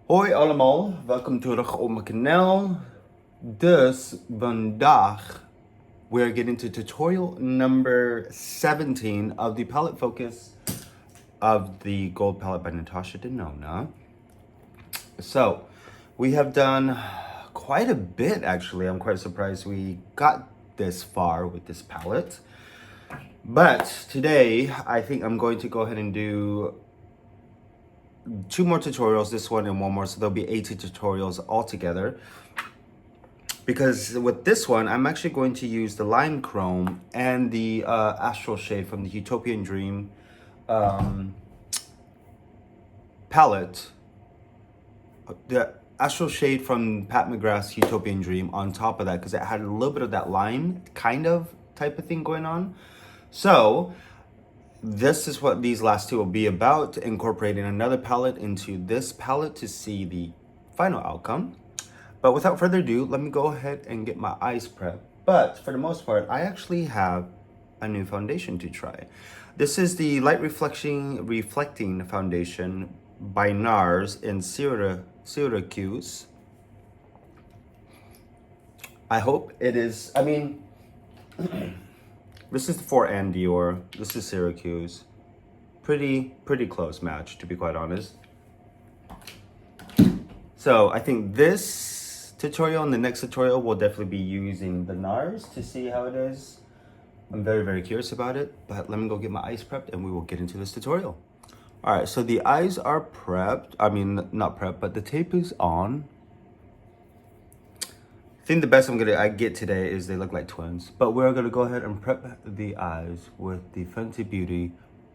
Hoi allemaal, welkom terug op mijn kanaal. Dus vandaag we're getting to tutorial number 17 of the palette focus of the gold palette by Natasha Denona. So we have done quite a bit actually. I'm quite surprised we got this far with this palette. But today I think I'm going to go ahead and do 2 more tutorials, this one and one more, so there'll be 80 tutorials altogether. Because with this one, I'm actually going to use the Lime Chrome and the Astral Shade from the Utopian Dream palette. The Astral Shade from Pat McGrath's Utopian Dream on top of that, because it had a little bit of that lime kind of type of thing going on. So this is what these last two will be about, incorporating another palette into this palette to see the final outcome. But without further ado, let me go ahead and get my eyes prepped. But for the most part, I actually have a new foundation to try. This is the Light Reflecting Foundation by NARS in Syracuse. I hope it is, this is for and Dior. This is Syracuse. Pretty close match, to be quite honest. So I think this tutorial and the next tutorial will definitely be using the NARS to see how it is. I'm very curious about it, but let me go get my eyes prepped and we will get into this tutorial. All right, so the eyes are prepped. Not prepped, but the tape is on. I think the best I get today is they look like twins, but we're gonna go ahead and prep the eyes with the Fenty Beauty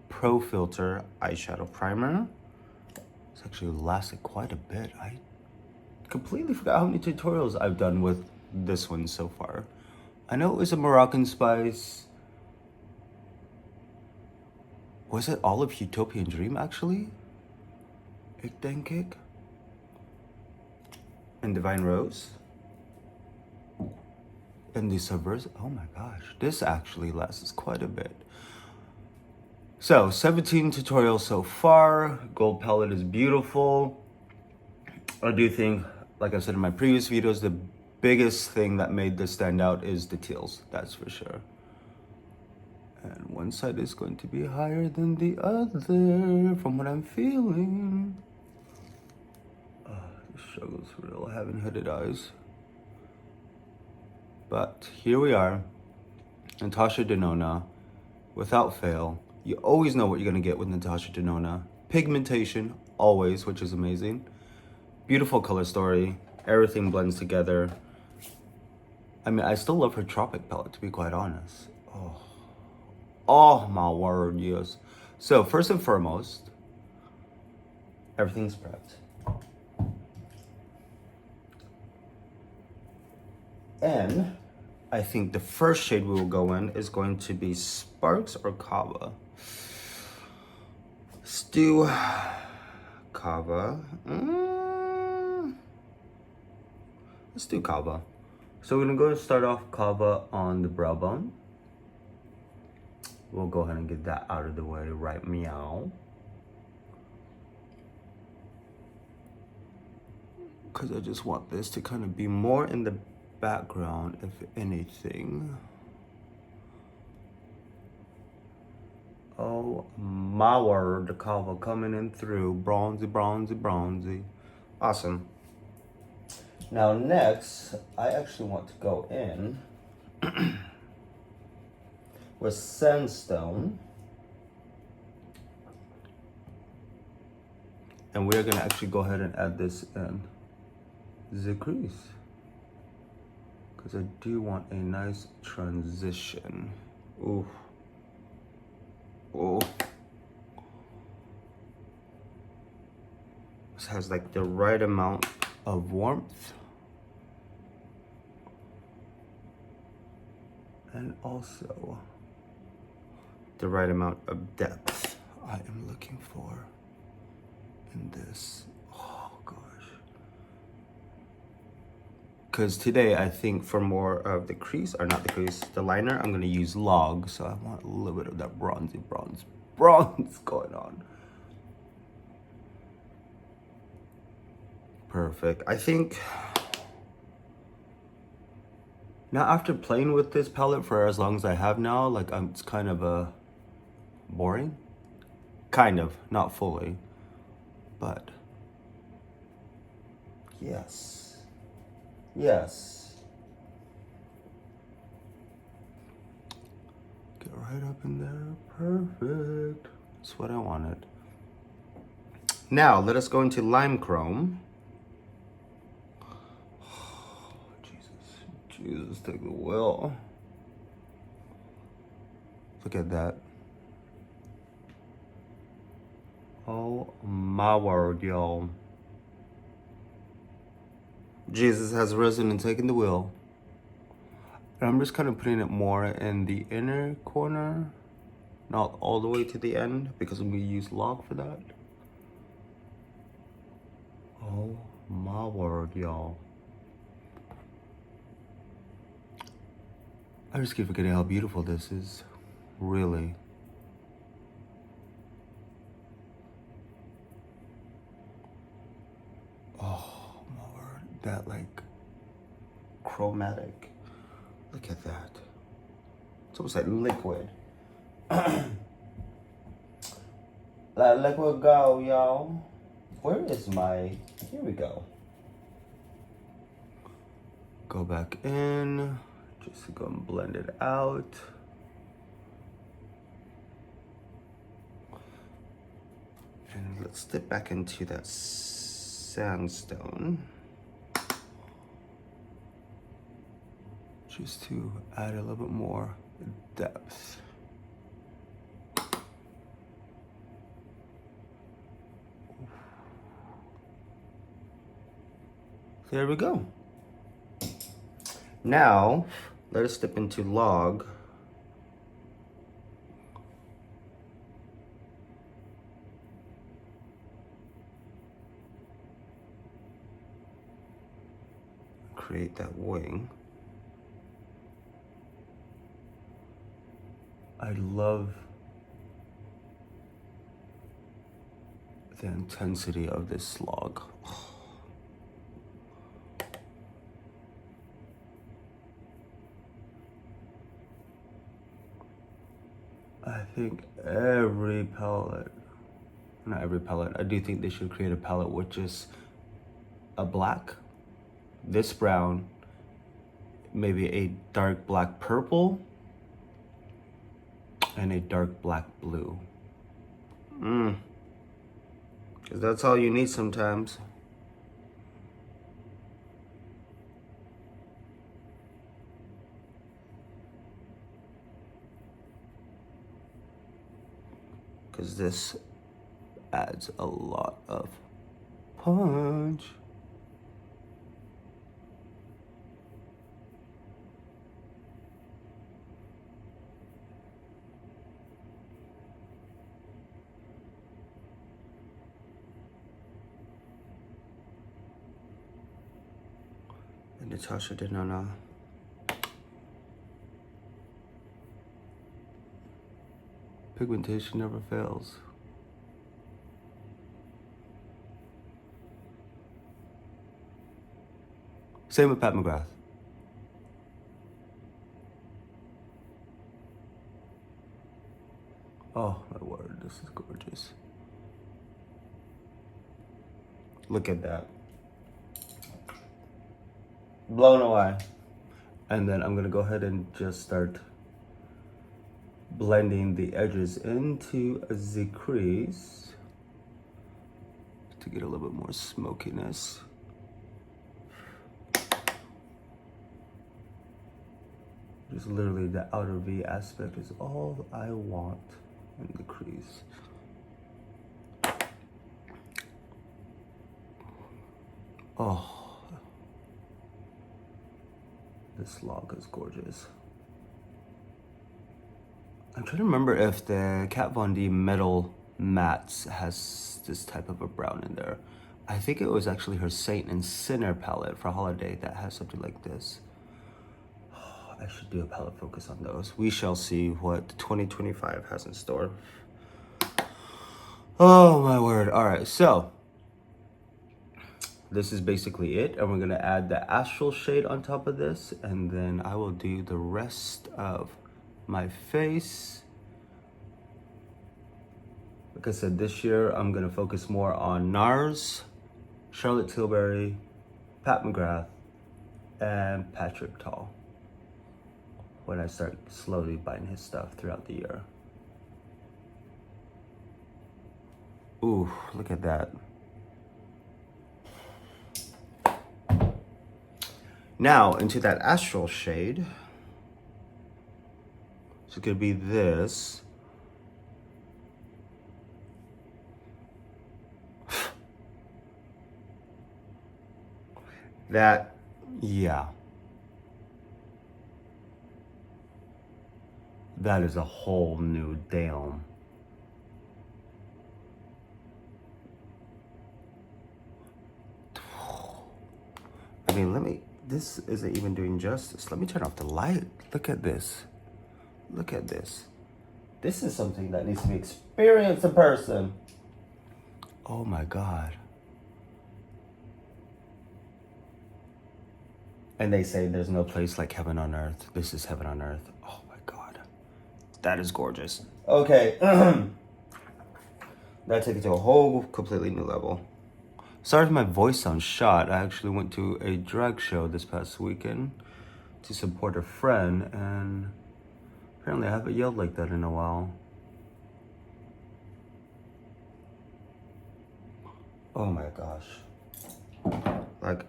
Pro Filter eyeshadow primer. It's actually lasted quite a bit. I completely forgot how many tutorials I've done with this one so far. I know it was a Moroccan spice. Was it all of Utopian Dream actually? Ik denk ik. And Divine Rose. And the Subversive, oh my gosh, this actually lasts quite a bit. So 17 tutorials so far. Gold palette is beautiful. I do think, like I said in my previous videos, the biggest thing that made this stand out is the teals, that's for sure. And one side is going to be higher than the other from what I'm feeling. The struggle's real, I haven't hooded eyes. But here we are, Natasha Denona, without fail. You always know what you're gonna get with Natasha Denona. Pigmentation, always, which is amazing. Beautiful color story, everything blends together. I still love her Tropic palette, to be quite honest. Oh my word, yes. So first and foremost, everything's prepped. And I think the first shade we will go in is going to be Sparks or Kava. Let's do Kava. Let's do Kava. So we're gonna go and start off Kava on the brow bone. We'll go ahead and get that out of the way right meow. Because I just want this to kind of be more in the background, if anything. Oh my word, the Kava coming in through. Bronzy. Awesome. Now next, I actually want to go in with Sandstone. And we're gonna actually go ahead and add this in the crease, because I do want a nice transition. Ooh. Oh. This has like the right amount of warmth. And also the right amount of depth I am looking for in this. Oh gosh. Because today I think for more of the crease, or not the crease, the liner, I'm gonna use Log. So I want a little bit of that bronze going on. Perfect. I think now after playing with this palette for as long as I have now, like it's kind of boring. Kind of, not fully, but yes. Yes. Get right up in there. Perfect. That's what I wanted. Now, let us go into lime chrome. Oh, Jesus, take the wheel. Look at that. Oh my word, y'all. Jesus has risen and taken the wheel. And I'm just kind of putting it more in the inner corner, not all the way to the end, because I'm going to use log for that. Oh my word, y'all. I just keep forgetting how beautiful this is. Really. Oh my word. That like chromatic. Look at that. It's almost like liquid. Let liquid go, y'all. Where is my... Here we go. Go back in. Just to go and blend it out. And let's dip back into that sandstone. Just to add a little bit more depth. There we go. Now, let us dip into log. Create that wing. I love the intensity of this log. I think every palette, not every palette, I do think they should create a palette with just a black, this brown, maybe a dark black purple, and a dark black blue. Because that's all you need sometimes. Because this adds a lot of punch. And Natasha Denona. Pigmentation never fails. Same with Pat McGrath. Oh my word, this is gorgeous. Look at that. Blown away. And then I'm gonna go ahead and just start blending the edges into the crease to get a little bit more smokiness. Just literally the outer V aspect is all I want in the crease. Oh, this log is gorgeous. I'm trying to remember if the Kat Von D Metal Mattes has this type of a brown in there. I think it was actually her Saint and Sinner palette for holiday that has something like this. Oh, I should do a palette focus on those. We shall see what 2025 has in store. Oh my word. All right, so this is basically it, and we're gonna add the astral shade on top of this, and then I will do the rest of my face. Like I said, this year I'm gonna focus more on NARS, Charlotte Tilbury, Pat McGrath, and Patrick Tall when I start slowly buying his stuff throughout the year. Ooh, look at that. Now into that astral shade. So it could be this. That, yeah. That is a whole new damn. I mean, this isn't even doing justice. Let me turn off the light. Look at this. Look at this. This is something that needs to be experienced in person. Oh my God. And they say there's no place like heaven on earth. This is heaven on earth. Oh my God. That is gorgeous. Okay. That took it to a whole completely new level. Sorry if my voice sounds shot. I actually went to a drag show this past weekend to support a friend, and apparently I haven't yelled like that in a while. Oh my gosh. Like,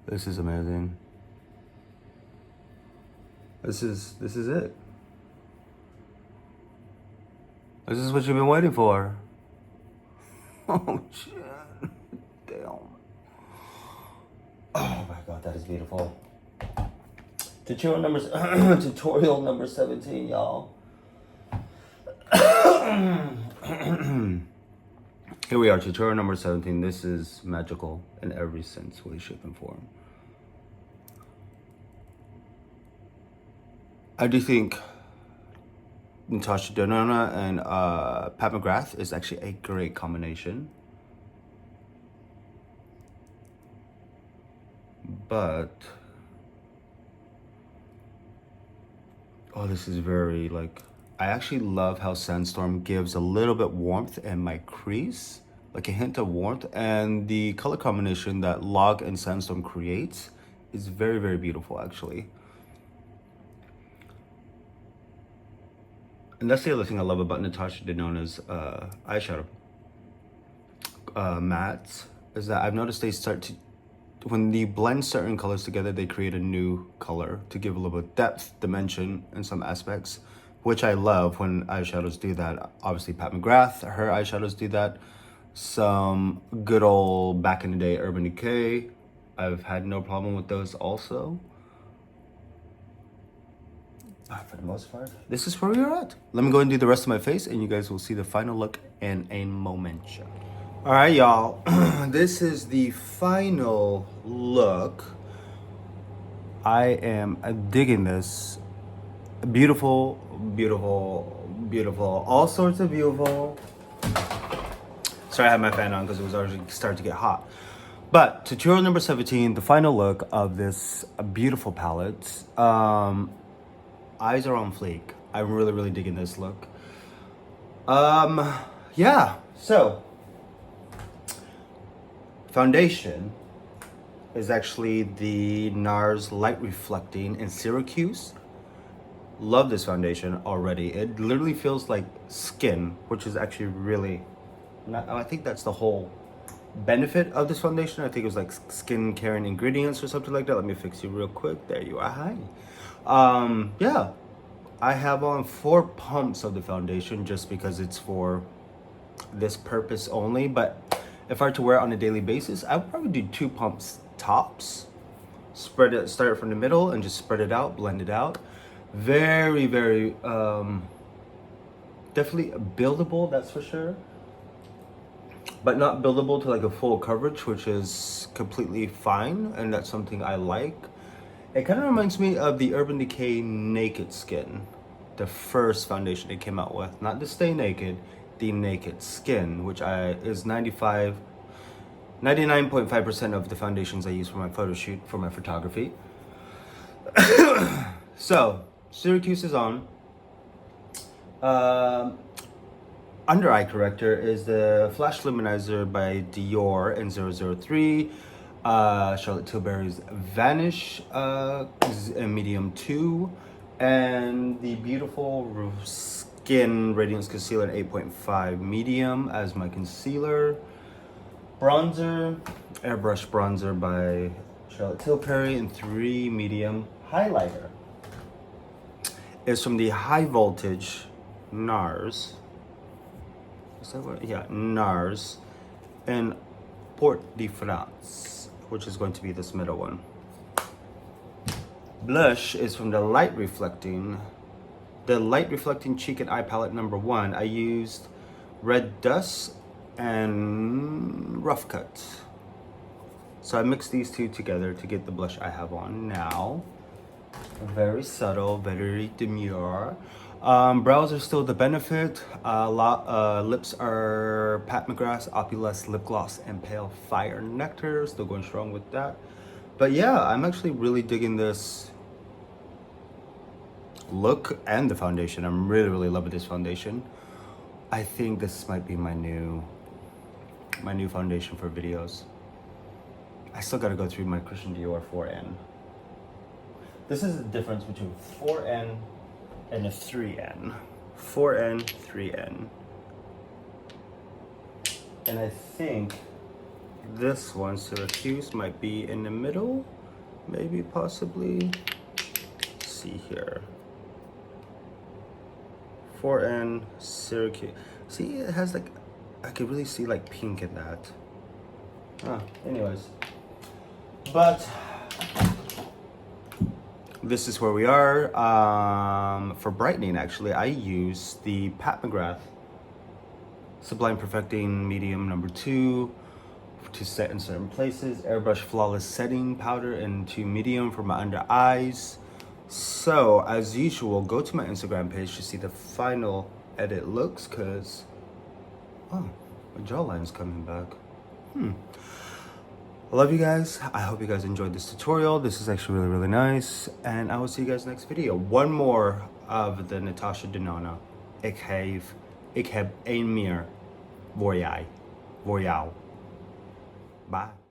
this is amazing. This is it. This is what you've been waiting for. Oh shit. Damn. Oh my God, that is beautiful. Tutorial number 17, y'all. Here we are, tutorial number 17. This is magical in every sense, way, shape, and form. I do think Natasha, Denona, and Pat McGrath is actually a great combination. But, oh, this is very, like, I actually love how Sandstorm gives a little bit warmth in my crease, like a hint of warmth, and the color combination that Log and Sandstorm creates is very, very beautiful, actually. And that's the other thing I love about Natasha Denona's eyeshadow mattes, is that I've noticed they start to, when they blend certain colors together, they create a new color to give a little bit of depth, dimension in some aspects, which I love when eyeshadows do that. Obviously, Pat McGrath, her eyeshadows do that. Some good old back in the day Urban Decay, I've had no problem with those also. For the most part, this is where we're at. Let me go and do the rest of my face, and you guys will see the final look in a moment. All right, y'all. This is the final look. I am digging this. Beautiful, beautiful, beautiful. All sorts of beautiful. Sorry, I had my fan on because it was already starting to get hot. But tutorial number 17, the final look of this beautiful palette. Eyes are on fleek. I'm really, really digging this look. Yeah, so foundation is actually the NARS Light Reflecting in Syracuse. Love this foundation already. It literally feels like skin, which is actually really, I think that's the whole benefit of this foundation. I think it was like skin caring ingredients or something like that. Let me fix you real quick. There you are. Hi. Yeah, I have on 4 pumps of the foundation just because it's for this purpose only. But if I were to wear it on a daily basis, I would probably do 2 pumps tops. Start it from the middle and just spread it out, blend it out. Very, very, definitely buildable, that's for sure. But not buildable to like a full coverage, which is completely fine. And that's something I like. It kind of reminds me of the Urban Decay Naked Skin, the first foundation they came out with. Not the Stay Naked, the naked skin, which is 99.5% of the foundations I use for my photo shoot, for my photography. So, Syracuse is on. Under eye corrector is the Flash Luminizer by Dior in 003. Charlotte Tilbury's Vanish is in medium 2. And the beautiful Skin Radiance Concealer in 8.5 medium as my concealer. Bronzer, Airbrush Bronzer by Charlotte Tilbury in 3 medium. Highlighter is from the High Voltage NARS. Is that what? Yeah, NARS in Port de France, which is going to be this middle one. Blush is from the Light Reflecting Cheek and Eye Palette number 1. I used Red Dust and Rough Cut. So I mixed these two together to get the blush I have on now. Very subtle, very demure. Brows are still the benefit. Lips are Pat McGrath's Opulous Lip Gloss and Pale Fire Nectar. Still going strong with that. But yeah, I'm actually really digging this look and the foundation. I'm really loving this foundation. I think this might be my new foundation for videos. I still gotta go through my Christian Dior 4N. This is the difference between 4N and a 3N. 4N, 3N. And I think this one, Syracuse, might be in the middle. Maybe, possibly. Let's see here. 4N, Syracuse. See, it has like, I could really see like pink in that. Anyways. But this is where we are. For brightening, actually, I use the Pat McGrath Sublime Perfecting Medium number 2 to set in certain places. Airbrush Flawless Setting Powder into medium for my under eyes. So, as usual, go to my Instagram page to see the final edit looks, because, oh, my jawline's coming back. I love you guys. I hope you guys enjoyed this tutorial. This is actually really nice. And I will see you guys next video. One more of the Natasha Denona. Ik heb één meer voor jou. Bye.